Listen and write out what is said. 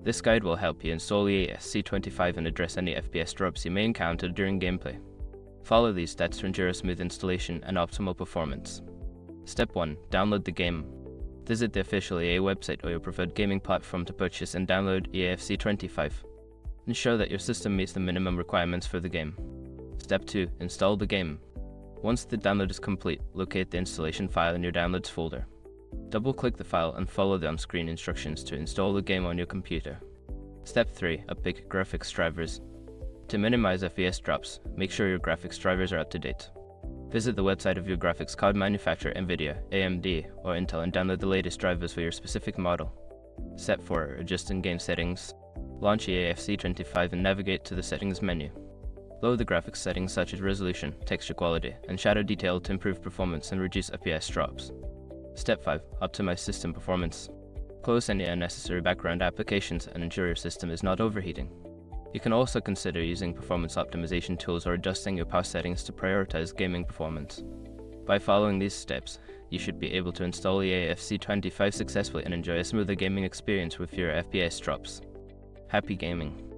This guide will help you install EASC25 and address any FPS drops you may encounter during gameplay. Follow these steps to ensure a smooth installation and optimal performance. Step 1. Download the game. Visit the official EA website or your preferred gaming platform to purchase and download EASC25. Ensure that your system meets the minimum requirements for the game. Step 2. Install the game. Once the download is complete, locate the installation file in your Downloads folder. Double-click the file and follow the on-screen instructions to install the game on your computer. Step 3. Update graphics drivers. To minimize FPS drops, make sure your graphics drivers are up to date. Visit the website of your graphics card manufacturer NVIDIA, AMD, or Intel and download the latest drivers for your specific model. Step 4. Adjust in-game settings. Launch EASC25 and navigate to the settings menu. Lower the graphics settings such as resolution, texture quality, and shadow detail to improve performance and reduce FPS drops. Step 5. Optimize system performance. Close any unnecessary background applications and ensure your system is not overheating. You can also consider using performance optimization tools or adjusting your power settings to prioritize gaming performance. By following these steps, you should be able to install EASC25 successfully and enjoy a smoother gaming experience with fewer FPS drops. Happy gaming!